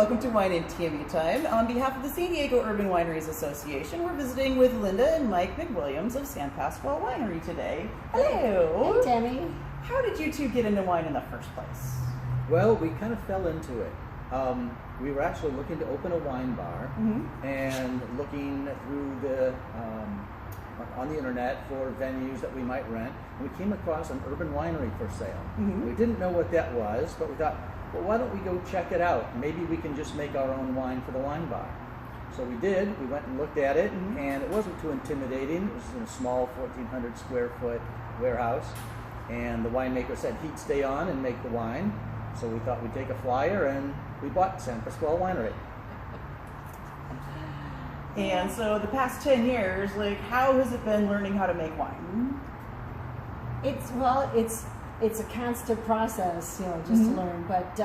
welcome to Wine and TME Time. On behalf of the San Diego Urban Wineries Association, we're visiting with Linda and Mike McWilliams of San Pasqual Winery today. Hello. Hey, Tammy. How did you two get into wine in the first place? Well, we kind of fell into it. We were actually looking to open a wine bar and looking through the on the internet for venues that we might rent. And we came across an urban winery for sale. We didn't know what that was, but we thought, well, why don't we go check it out? Maybe we can just make our own wine for the wine bar. So we did. We went and looked at it, and it wasn't too intimidating. It was in a small 1,400 square foot warehouse, and the winemaker said he'd stay on and make the wine. So we thought we'd take a flyer, and we bought San Pasqual Winery. And so the past 10 years, how has it been learning how to make wine? It's a constant process, just to learn. But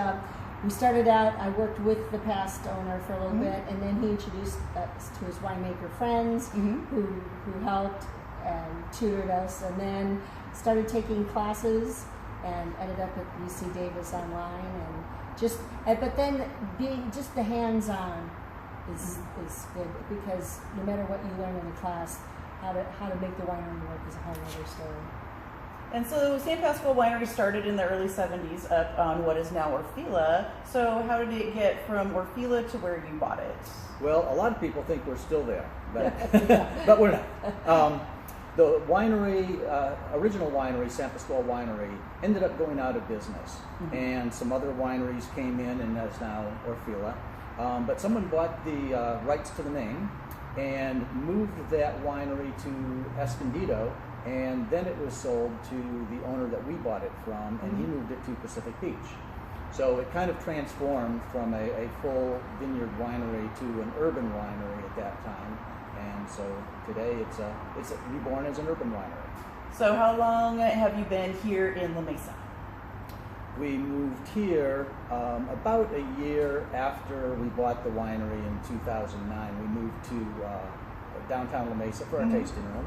we started out. I worked with the past owner for a little bit, and then he introduced us to his winemaker friends, who helped and tutored us, and then started taking classes, and ended up at UC Davis online, and but then being just the hands-on is good, because no matter what you learn in the class, how to make the winery work is a whole other story. And so San Pasqual Winery started in the early 70s up on what is now Orfila. So how did it get from Orfila to where you bought it? Well, a lot of people think we're still there, but, but we're not. The winery, original winery, San Pasqual Winery, ended up going out of business. And some other wineries came in, and that's now Orfila. But someone bought the rights to the name and moved that winery to Escondido, and then it was sold to the owner that we bought it from, and he moved it to Pacific Beach. So it kind of transformed from a full vineyard winery to an urban winery at that time, and so today it's reborn as an urban winery. So how long have you been here in La Mesa? We moved here about a year after we bought the winery in 2009. We moved to downtown La Mesa for our tasting room.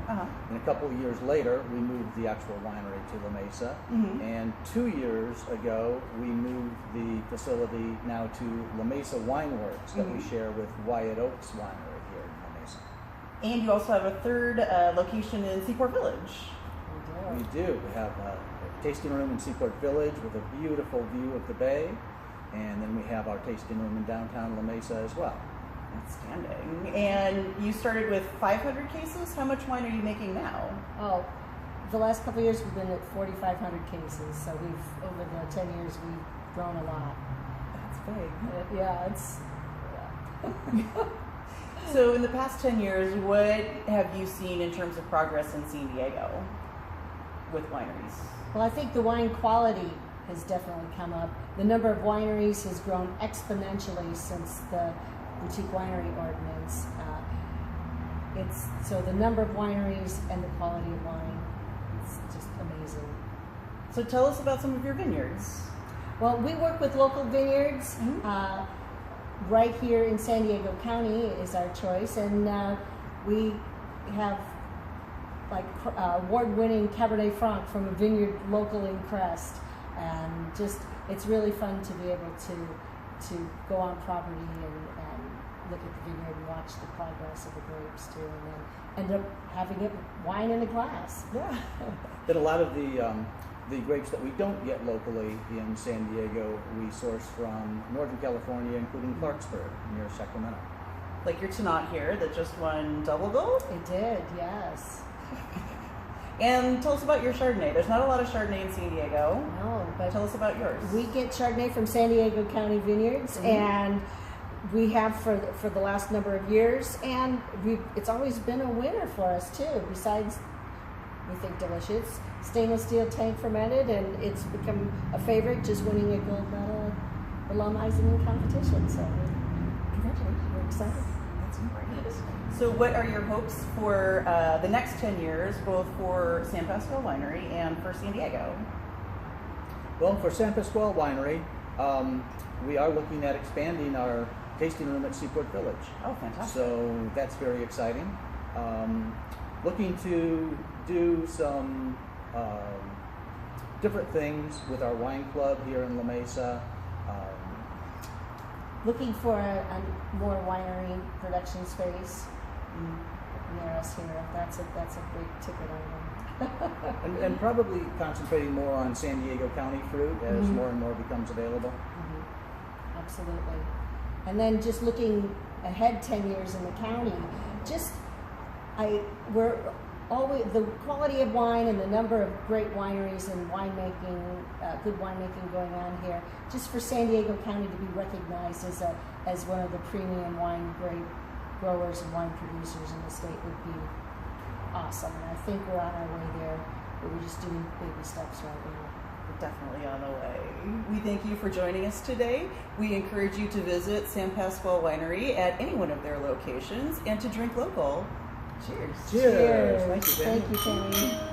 And a couple of years later, we moved the actual winery to La Mesa. And 2 years ago, we moved the facility now to La Mesa Wine Works that we share with Wyatt Oaks Winery here in La Mesa. And you also have a third location in Seaport Village. We do. We have a tasting room in Seaport Village with a beautiful view of the bay, and then we have our tasting room in downtown La Mesa as well. Outstanding. And you started with 500 cases. How much wine are you making now? Oh, the last couple of years we've been at 4,500 cases. So over the 10 years, we've grown a lot. That's big. Yeah. So in the past 10 years, what have you seen in terms of progress in San Diego with wineries? Well, I think the wine quality has definitely come up. The number of wineries has grown exponentially since the boutique winery ordinance. So the number of wineries and the quality of wine, it's just amazing. So tell us about some of your vineyards. Well, we work with local vineyards. Right here in San Diego County is our choice, and we have award-winning Cabernet Franc from a vineyard local in Crest, and it's really fun to be able to go on property and look at the vineyard and watch the progress of the grapes too, and then end up having it wine in a glass. Yeah. But a lot of the grapes that we don't get locally in San Diego, we source from Northern California, including Clarksburg near Sacramento. Like your Tannat here that just won double gold? It did, yes. And tell us about your Chardonnay. There's not a lot of Chardonnay in San Diego. No, but tell us about yours. We get Chardonnay from San Diego County Vineyards, and we have for the last number of years, and it's always been a winner for us too. Besides, we think delicious, stainless steel tank fermented, and it's become a favorite, just winning a gold medal at the Lum-Eisenman competition. So congratulations, we're excited. That's great. So what are your hopes for the next 10 years, both for San Pasqual Winery and for San Diego? Well, for San Pasqual Winery, we are looking at expanding our tasting room at Seaport Village. Oh, fantastic. So that's very exciting. Looking to do some different things with our wine club here in La Mesa. looking for a more winery production space near us here. That's a big ticket item. And probably concentrating more on San Diego County fruit as more and more becomes available. Absolutely. And then just looking ahead 10 years in the county, we're always, the quality of wine and the number of great wineries and winemaking, good winemaking going on here, just for San Diego County to be recognized as one of the premium wine grape growers and wine producers in the state would be awesome. And I think we're on our way there, but we're just doing baby steps right now. We're definitely on the way. We thank you for joining us today. We encourage you to visit San Pasqual Winery at any one of their locations and to drink local. Cheers. Cheers. Thank you, Tammy. Thank you, Tammy.